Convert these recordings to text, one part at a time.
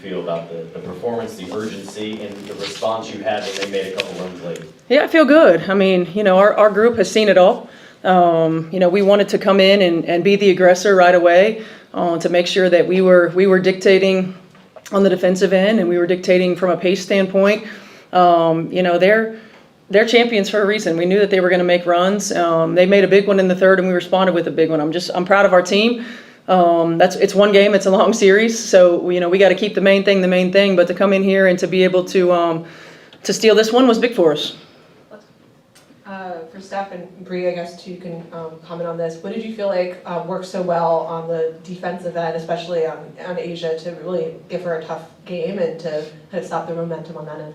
feel about the performance, the urgency, and the response you had when they made a couple runs late? Yeah, I feel good. I mean, our group has seen it all. We wanted to come in and be the aggressor right away to make sure that we were dictating on the defensive end and we were dictating from a pace standpoint. They're champions for a reason. We knew that they were going to make runs. They made a big one in the third, and we responded with a big one. I'm proud of our team. It's one game. It's a long series, so we got to keep the main thing. But to come in here and to be able to steal this one was big for us. For Steph and Bree, I guess you can comment on this. What did you feel like worked so well on the defensive end, especially on Asia, to really give her a tough game and to kind of stop the momentum on that end?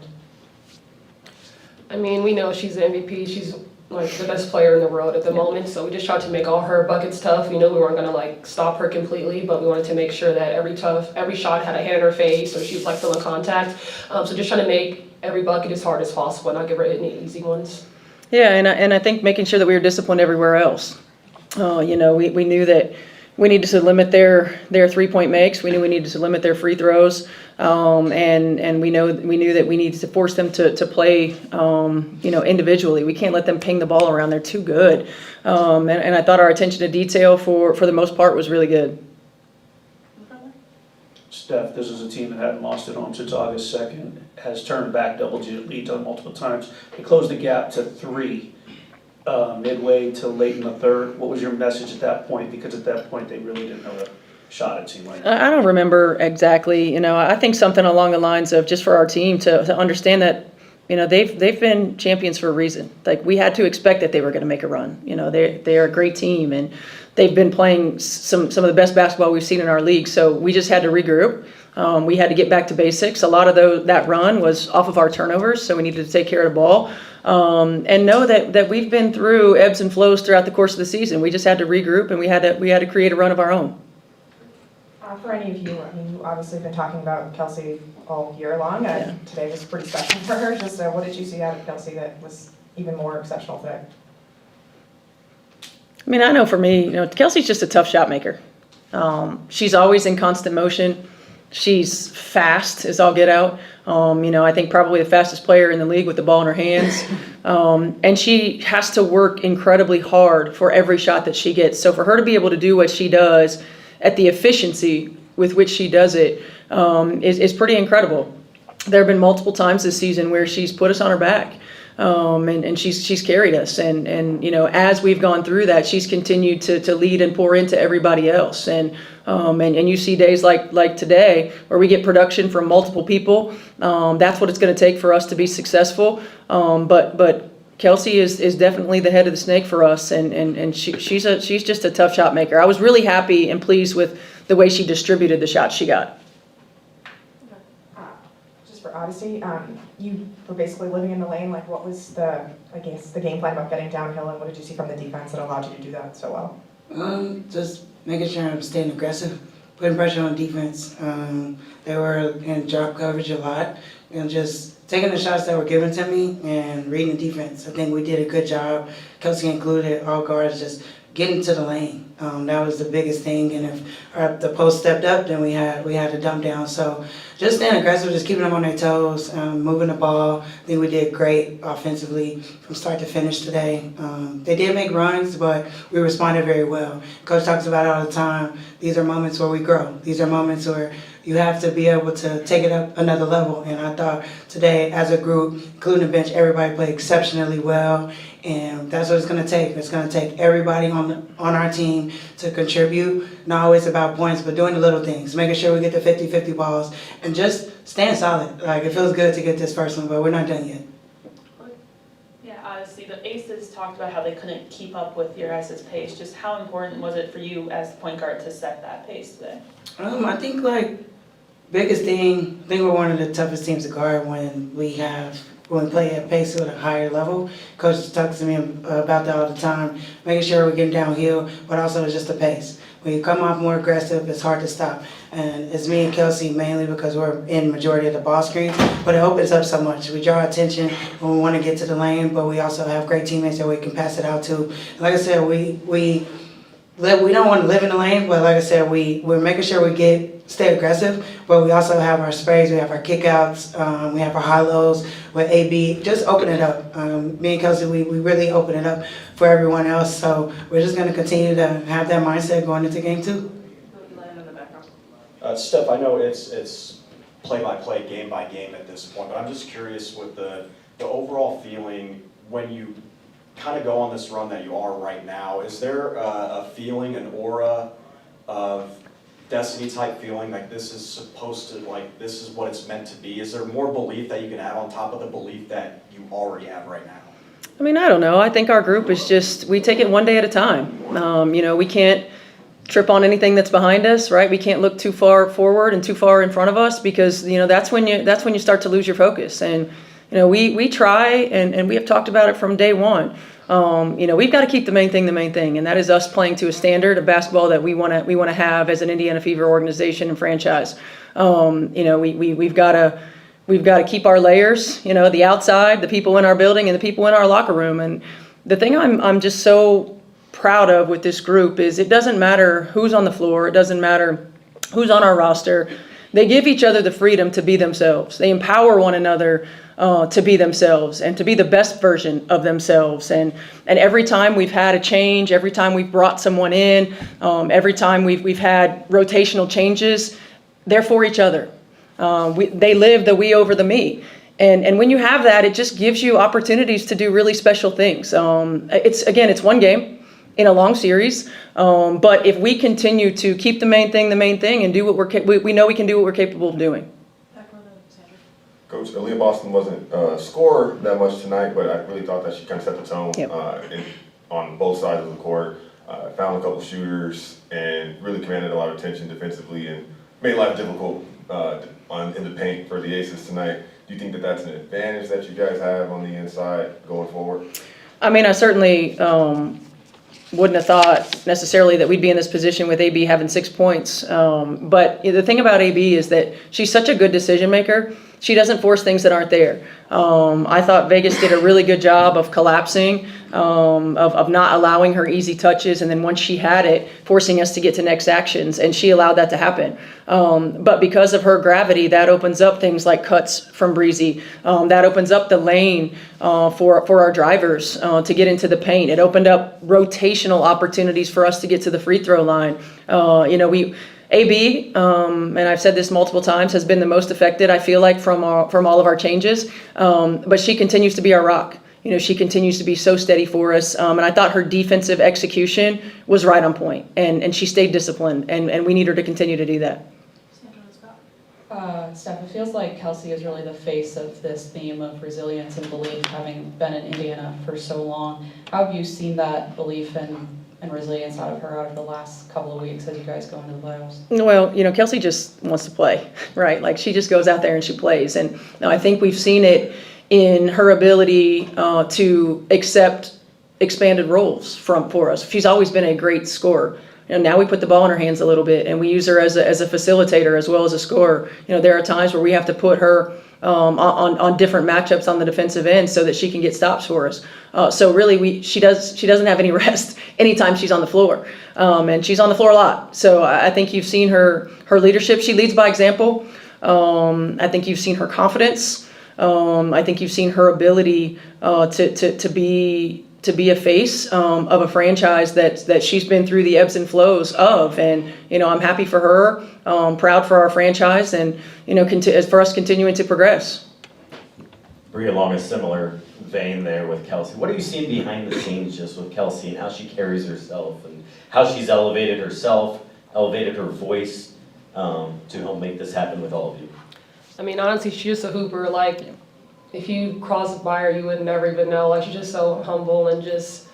I mean, we know she's the MVP. She's like the best player in the world at the moment. So we just tried to make all her buckets tough. We knew we weren't gonna like stop her completely, but we wanted to make sure that every shot had a hand in her face, so she was like feeling contact. So just trying to make every bucket as hard as possible and not give her any easy ones. Yeah, and I think making sure that we were disciplined everywhere else. We knew that we needed to limit their 3-point makes. We knew we needed to limit their free throws, and we knew that we needed to force them to play, individually. We can't let them ping the ball around. They're too good, and I thought our attention to detail for the most part was really good. Steph, this is a team that hadn't lost at home since August 2nd, has turned back double-digit leads on multiple times. They closed the gap to 3 midway to late in the third. What was your message at that point? Because at that point, they really didn't have a shot, it seemed like. I don't remember exactly. I think something along the lines of just for our team to understand that, they've been champions for a reason. Like, we had to expect that they were going to make a run. They're a great team, and they've been playing some of the best basketball we've seen in our league. So we just had to regroup. We had to get back to basics. A lot of that run was off of our turnovers, so we needed to take care of the ball. And know that we've been through ebbs and flows throughout the course of the season. We just had to regroup, and we had to create a run of our own. For any of you, you've obviously been talking about Kelsey all year long, and today was pretty special for her. Just what did you see out of Kelsey that was even more exceptional today? I mean, I know for me, Kelsey's just a tough shot maker. She's always in constant motion. She's fast as all get out. I think probably the fastest player in the league with the ball in her hands. And she has to work incredibly hard for every shot that she gets. So for her to be able to do what she does at the efficiency with which she does it is pretty incredible. There have been multiple times this season where she's put us on her back. And she's carried us, and as we've gone through that, she's continued to lead and pour into everybody else, and you see days like today where we get production from multiple people. That's what it's going to take for us to be successful. But Kelsey is definitely the head of the snake for us, and she's just a tough shot maker. I was really happy and pleased with the way she distributed the shots she got. For Odyssey, you were basically living in the lane. Like, what was the game plan about getting downhill, and what did you see from the defense that allowed you to do that so well? Just making sure I'm staying aggressive, putting pressure on defense. They were in drop coverage a lot, and just taking the shots that were given to me and reading the defense. I think we did a good job, Kelsey included, all guards just getting to the lane. That was the biggest thing, and if the post stepped up, then we had to dump down. So just staying aggressive, just keeping them on their toes, moving the ball. I think we did great offensively from start to finish today. They did make runs, but we responded very well. Coach talks about it all the time. These are moments where we grow. These are moments where you have to be able to take it up another level. And I thought today, as a group, including the bench, everybody played exceptionally well. And that's what it's going to take. It's going to take everybody on our team to contribute. Not always about points, but doing the little things, making sure we get the 50-50 balls, and just staying solid. Like, it feels good to get this first one, but we're not done yet. Yeah, honestly, the Aces talked about how they couldn't keep up with your guys' pace. Just how important was it for you as the point guard to set that pace today? I think, biggest thing, I think we're one of the toughest teams to guard when we play at pace at a higher level. Coach talks to me about that all the time, making sure we're getting downhill, but also it's just the pace. When you come off more aggressive, it's hard to stop. And it's me and Kelsey mainly because we're in majority of the ball screens, but it opens up so much. We draw attention when we want to get to the lane, but we also have great teammates that we can pass it out to. Like I said, we don't want to live in the lane, but like I said, we're making sure we get stay aggressive, but we also have our sprays, we have our kickouts, we have our high-lows with AB, just open it up. Me and Kelsey, we really open it up for everyone else, so we're just gonna continue to have that mindset going into game 2. Steph, I know it's play-by-play, game-by-game at this point, but I'm just curious with the overall feeling when you kind of go on this run that you are right now, is there a feeling, an aura of destiny type feeling, like this is supposed to, like this is what it's meant to be? Is there more belief that you can add on top of the belief that you already have right now? I mean, I don't know. I think our group is just, we take it one day at a time. You know, we can't trip on anything that's behind us, right? We can't look too far forward and too far in front of us, because, you know, that's when you start to lose your focus. And, you know, we try, and we have talked about it from day one. You know, we've got to keep the main thing, and that is us playing to a standard of basketball that we want to have as an Indiana Fever organization and franchise. You know, we've got to keep our layers, you know, the outside, the people in our building, and the people in our locker room. And the thing I'm just so proud of with this group is it doesn't matter who's on the floor, it doesn't matter who's on our roster. They give each other the freedom to be themselves. They empower one another to be themselves and to be the best version of themselves. And every time we've had a change, every time we've brought someone in, every time we've had rotational changes, they're for each other. They live the we over the me. And when you have that, it just gives you opportunities to do really special things. It's one game in a long series, but if we continue to keep the main thing, and do what we know we can do what we're capable of doing. Coach, Aaliyah Boston wasn't score that much tonight, but I really thought that she kind of set the tone on both sides of the court. Found a couple shooters and really commanded a lot of attention defensively and made life difficult in the paint for the Aces tonight. Do you think that that's an advantage that you guys have on the inside going forward? I mean, I certainly wouldn't have thought necessarily that we'd be in this position with AB having 6 points. But the thing about AB is that she's such a good decision maker. She doesn't force things that aren't there. I thought Vegas did a really good job of collapsing, of not allowing her easy touches, and then once she had it, forcing us to get to next actions, and she allowed that to happen. But because of her gravity, that opens up things like cuts from Breezy. That opens up the lane for our drivers to get into the paint. It opened up rotational opportunities for us to get to the free throw line. AB, and I've said this multiple times, has been the most affected, I feel like, from all of our changes. But she continues to be our rock. You know, she continues to be so steady for us. And I thought her defensive execution was right on point. And she stayed disciplined. And we need her to continue to do that. Steph, it feels like Kelsey is really the face of this theme of resilience and belief, having been in Indiana for so long. How have you seen that belief and resilience out of the last couple of weeks as you guys go into the playoffs? Well, you know, Kelsey just wants to play, right? Like, she just goes out there and she plays. And I think we've seen it in her ability to accept expanded roles for us. She's always been a great scorer. And now we put the ball in her hands a little bit, and we use her as a facilitator as well as a scorer. You know, there are times where we have to put her on different matchups on the defensive end so that she can get stops for us. So really, she doesn't have any rest anytime she's on the floor, and she's on the floor a lot. So I think you've seen her leadership. She leads by example. I think you've seen her confidence. I think you've seen her ability to be a face of a franchise that she's been through the ebbs and flows of. And, you know, I'm happy for her, proud for our franchise, and, you know, for us continuing to progress. Bree, along a similar vein there with Kelsey, what have you seen behind the scenes just with Kelsey and how she carries herself and how she's elevated herself, elevated her voice to help make this happen with all of you? I mean, honestly, she's just a hooper. Like, if you cross by her, you would never even know. Like, she's just so humble and just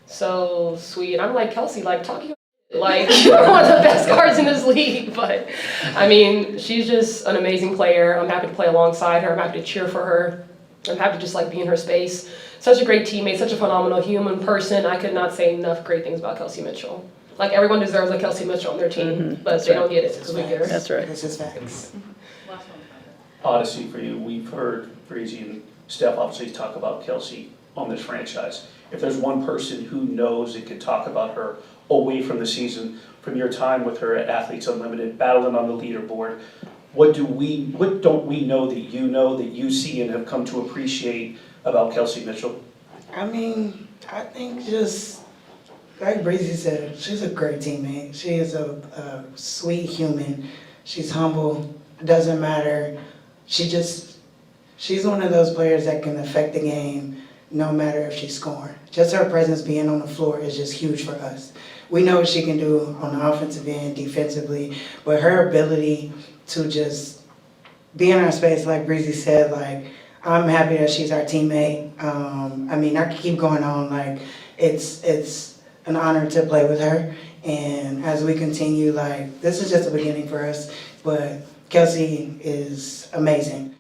so sweet. I'm like, Kelsey, like, talk your like, you're one of the best guards in this league. But, I mean, she's just an amazing player. I'm happy to play alongside her. I'm happy to cheer for her. I'm happy to just, like, be in her space. Such a great teammate, such a phenomenal human person. I could not say enough great things about Kelsey Mitchell. Like, everyone deserves a Kelsey Mitchell on their team, but they don't get it because we get her. That's right. This is facts. Odyssey for you. We've heard Breezy and Steph obviously talk about Kelsey on this franchise. If there's one person who knows and can talk about her away from the season, from your time with her at Athletes Unlimited, battling on the leaderboard. What don't we know that you see and have come to appreciate about Kelsey Mitchell? I mean, I think just, like Breezy said, she's a great teammate. She is a sweet human. She's humble, it doesn't matter. She's one of those players that can affect the game no matter if she's scoring. Just her presence being on the floor is just huge for us. We know what she can do on the offensive end, defensively, but her ability to just be in our space, like Breezy said, like, I'm happy that she's our teammate. I mean, I could keep going on, like, it's an honor to play with her. And as we continue, like, this is just the beginning for us, but Kelsey is amazing.